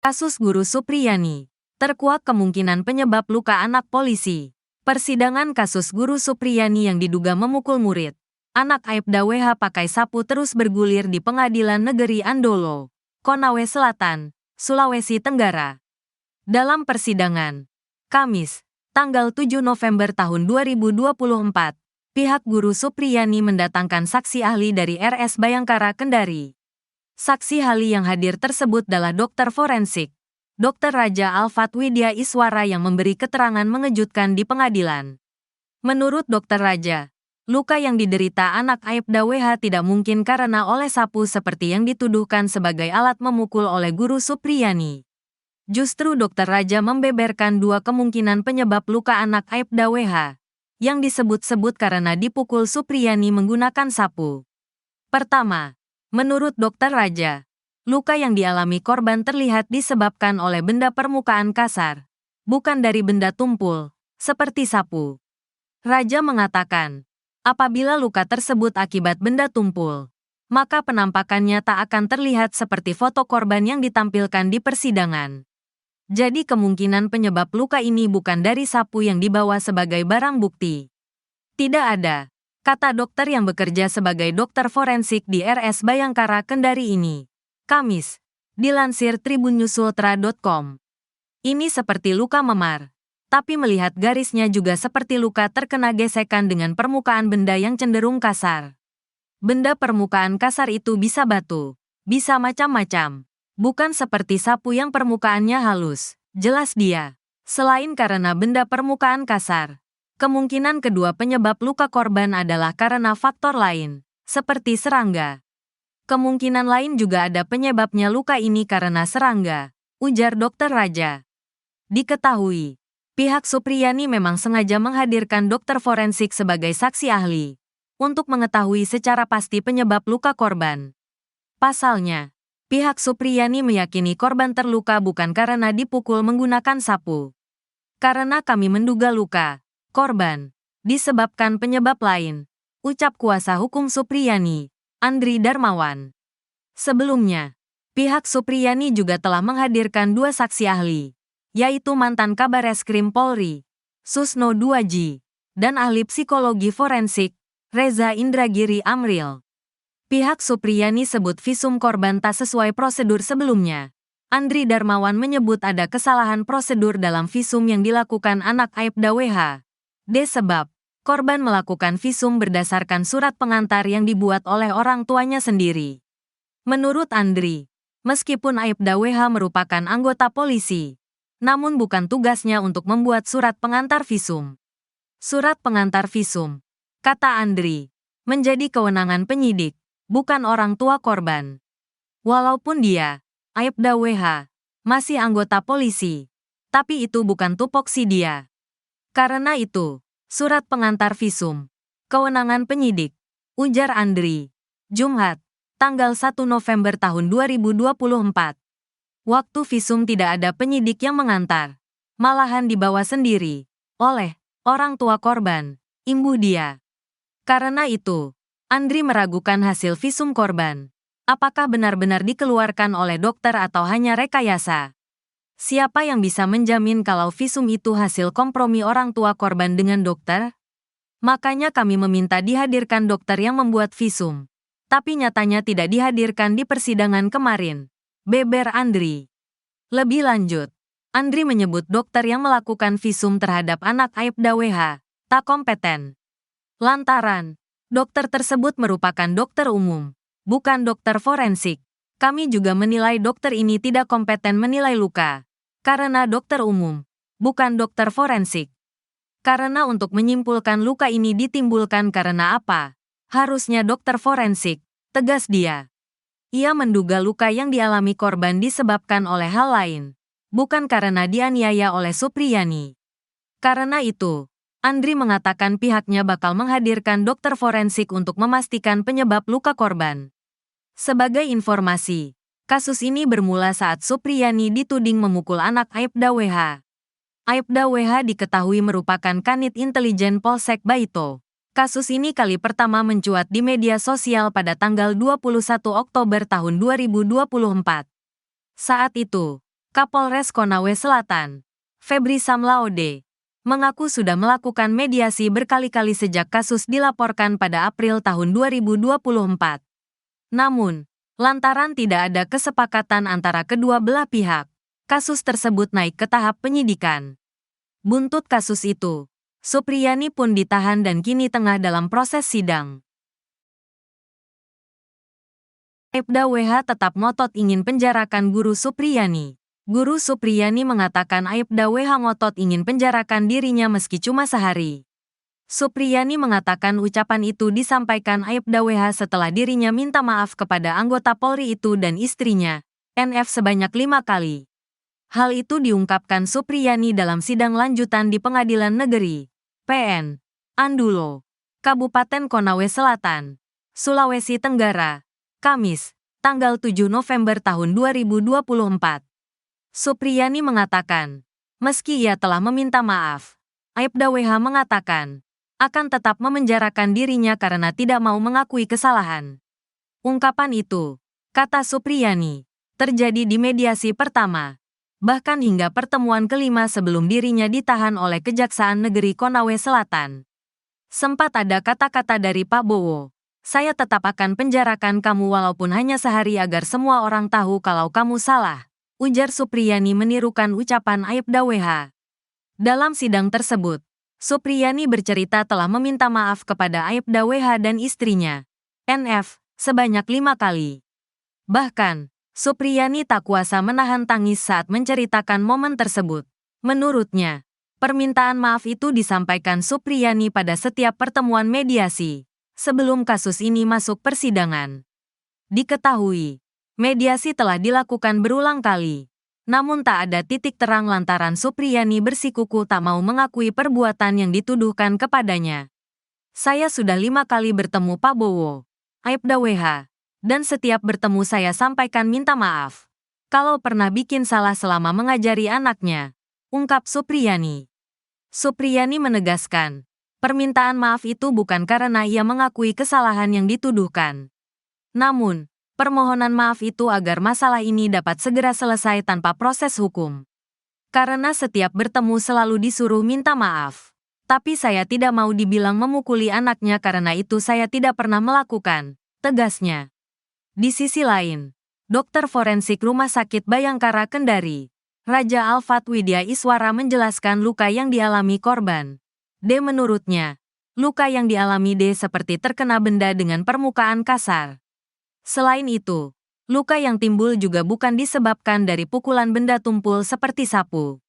Kasus Guru Supriyani. Terkuak kemungkinan penyebab luka anak polisi. Persidangan kasus Guru Supriyani yang diduga memukul murid. Anak Aibda WH pakai sapu terus bergulir di Pengadilan Negeri Andolo, Konawe Selatan, Sulawesi Tenggara. Dalam persidangan, Kamis, tanggal 7 November tahun 2024, pihak Guru Supriyani mendatangkan saksi ahli dari RS Bayangkara Kendari. Saksi ahli yang hadir tersebut adalah dokter forensik, Dr. Raja Alfat Widya Iswara yang memberi keterangan mengejutkan di pengadilan. Menurut Dr. Raja, luka yang diderita anak Aibda WH tidak mungkin karena oleh sapu seperti yang dituduhkan sebagai alat memukul oleh Guru Supriyani. Justru Dr. Raja membeberkan dua kemungkinan penyebab luka anak Aibda WH, yang disebut-sebut karena dipukul Supriyani menggunakan sapu. Pertama, menurut Dr. Raja, luka yang dialami korban terlihat disebabkan oleh benda permukaan kasar, bukan dari benda tumpul, seperti sapu. Raja mengatakan, apabila luka tersebut akibat benda tumpul, maka penampakannya tak akan terlihat seperti foto korban yang ditampilkan di persidangan. Jadi kemungkinan penyebab luka ini bukan dari sapu yang dibawa sebagai barang bukti. Tidak ada, kata dokter yang bekerja sebagai dokter forensik di RS Bayangkara Kendari ini. Kamis, dilansir tribunnews.ultra.com. Ini seperti luka memar, tapi melihat garisnya juga seperti luka terkena gesekan dengan permukaan benda yang cenderung kasar. Benda permukaan kasar itu bisa batu, bisa macam-macam. Bukan seperti sapu yang permukaannya halus, jelas dia. Selain karena benda permukaan kasar, kemungkinan kedua penyebab luka korban adalah karena faktor lain, seperti serangga. Kemungkinan lain juga ada penyebabnya luka ini karena serangga, ujar Dr. Raja. Diketahui, pihak Supriyani memang sengaja menghadirkan dokter forensik sebagai saksi ahli, untuk mengetahui secara pasti penyebab luka korban. Pasalnya, pihak Supriyani meyakini korban terluka bukan karena dipukul menggunakan sapu. Karena kami menduga luka korban disebabkan penyebab lain, ucap kuasa hukum Supriyani, Andri Darmawan. Sebelumnya, pihak Supriyani juga telah menghadirkan dua saksi ahli, yaitu mantan Kabareskrim Polri, Susno Duaji, dan ahli psikologi forensik, Reza Indragiri Amril. Pihak Supriyani sebut visum korban tak sesuai prosedur sebelumnya. Andri Darmawan menyebut ada kesalahan prosedur dalam visum yang dilakukan anak Aibda WH. Sebab, korban melakukan visum berdasarkan surat pengantar yang dibuat oleh orang tuanya sendiri. Menurut Andri, meskipun Aibda WH merupakan anggota polisi, namun bukan tugasnya untuk membuat surat pengantar visum. Surat pengantar visum, kata Andri, menjadi kewenangan penyidik, bukan orang tua korban. Walaupun dia, Aibda WH, masih anggota polisi, tapi itu bukan tupoksi dia. Karena itu, surat pengantar visum, kewenangan penyidik, ujar Andri. Jumat, tanggal 1 November tahun 2024. Waktu visum tidak ada penyidik yang mengantar, malahan dibawa sendiri, oleh orang tua korban, imbu dia. Karena itu, Andri meragukan hasil visum korban. Apakah benar-benar dikeluarkan oleh dokter atau hanya rekayasa? Siapa yang bisa menjamin kalau visum itu hasil kompromi orang tua korban dengan dokter? Makanya kami meminta dihadirkan dokter yang membuat visum. Tapi nyatanya tidak dihadirkan di persidangan kemarin, beber Andri. Lebih lanjut, Andri menyebut dokter yang melakukan visum terhadap anak Aibda WH tak kompeten. Lantaran, dokter tersebut merupakan dokter umum, bukan dokter forensik. Kami juga menilai dokter ini tidak kompeten menilai luka, karena dokter umum, bukan dokter forensik. Karena untuk menyimpulkan luka ini ditimbulkan karena apa, harusnya dokter forensik, tegas dia. Ia menduga luka yang dialami korban disebabkan oleh hal lain, bukan karena dianiaya oleh Supriyani. Karena itu, Andri mengatakan pihaknya bakal menghadirkan dokter forensik untuk memastikan penyebab luka korban. Sebagai informasi, kasus ini bermula saat Supriyani dituding memukul anak Aibda WH. Aibda WH diketahui merupakan kanit intelijen Polsek Baito. Kasus ini kali pertama mencuat di media sosial pada tanggal 21 Oktober tahun 2024. Saat itu, Kapolres Konawe Selatan, Febri Samlaode, mengaku sudah melakukan mediasi berkali-kali sejak kasus dilaporkan pada April tahun 2024. Namun, lantaran tidak ada kesepakatan antara kedua belah pihak, kasus tersebut naik ke tahap penyidikan. Buntut kasus itu, Supriyani pun ditahan dan kini tengah dalam proses sidang. Aibda WH tetap ngotot ingin penjarakan Guru Supriyani. Guru Supriyani mengatakan Aibda WH ngotot ingin penjarakan dirinya meski cuma sehari. Supriyani mengatakan ucapan itu disampaikan Aibda WH setelah dirinya minta maaf kepada anggota Polri itu dan istrinya, NF sebanyak 5 kali. Hal itu diungkapkan Supriyani dalam sidang lanjutan di Pengadilan Negeri PN Andulo, Kabupaten Konawe Selatan, Sulawesi Tenggara, Kamis, tanggal 7 November tahun 2024. Supriyani mengatakan, meski ia telah meminta maaf, Aibda WH mengatakan akan tetap memenjarakan dirinya karena tidak mau mengakui kesalahan. Ungkapan itu, kata Supriyani, terjadi di mediasi pertama, bahkan hingga pertemuan kelima sebelum dirinya ditahan oleh Kejaksaan Negeri Konawe Selatan. Sempat ada kata-kata dari Pak Bowo, saya tetap akan penjarakan kamu walaupun hanya sehari agar semua orang tahu kalau kamu salah, ujar Supriyani menirukan ucapan Aibda WH. Dalam sidang tersebut, Supriyani bercerita telah meminta maaf kepada Aibda WH dan istrinya, NF, sebanyak 5 kali. Bahkan, Supriyani tak kuasa menahan tangis saat menceritakan momen tersebut. Menurutnya, permintaan maaf itu disampaikan Supriyani pada setiap pertemuan mediasi, sebelum kasus ini masuk persidangan. Diketahui, mediasi telah dilakukan berulang kali, namun tak ada titik terang lantaran Supriyani bersikukuh tak mau mengakui perbuatan yang dituduhkan kepadanya. Saya sudah 5 kali bertemu Pak Bowo, Aibda WH, dan setiap bertemu saya sampaikan minta maaf. Kalau pernah bikin salah selama mengajari anaknya, ungkap Supriyani. Supriyani menegaskan, permintaan maaf itu bukan karena ia mengakui kesalahan yang dituduhkan. Namun, permohonan maaf itu agar masalah ini dapat segera selesai tanpa proses hukum. Karena setiap bertemu selalu disuruh minta maaf. Tapi saya tidak mau dibilang memukuli anaknya karena itu saya tidak pernah melakukan, tegasnya. Di sisi lain, dokter forensik Rumah Sakit Bayangkara Kendari, Raja Alfat Widya Iswara menjelaskan luka yang dialami korban. D menurutnya, luka yang dialami D seperti terkena benda dengan permukaan kasar. Selain itu, luka yang timbul juga bukan disebabkan dari pukulan benda tumpul seperti sapu.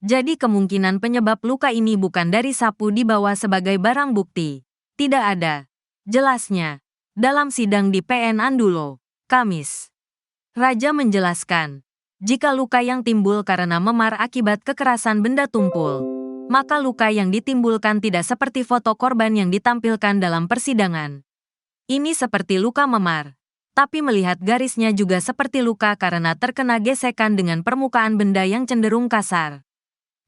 Jadi kemungkinan penyebab luka ini bukan dari sapu dibawa sebagai barang bukti. Tidak ada, jelasnya, dalam sidang di PN Andulo, Kamis. Raja menjelaskan, jika luka yang timbul karena memar akibat kekerasan benda tumpul, maka luka yang ditimbulkan tidak seperti foto korban yang ditampilkan dalam persidangan. Ini seperti luka memar. Tapi melihat garisnya juga seperti luka karena terkena gesekan dengan permukaan benda yang cenderung kasar.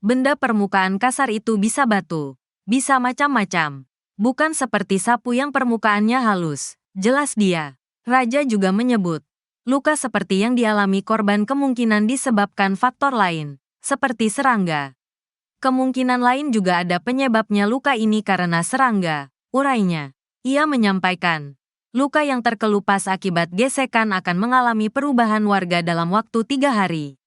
Benda permukaan kasar itu bisa batu, bisa macam-macam. Bukan seperti sapu yang permukaannya halus, jelas dia. Raja juga menyebut, luka seperti yang dialami korban kemungkinan disebabkan faktor lain, seperti serangga. Kemungkinan lain juga ada penyebabnya luka ini karena serangga, urainya. Ia menyampaikan, luka yang terkelupas akibat gesekan akan mengalami perubahan warga dalam waktu 3 hari.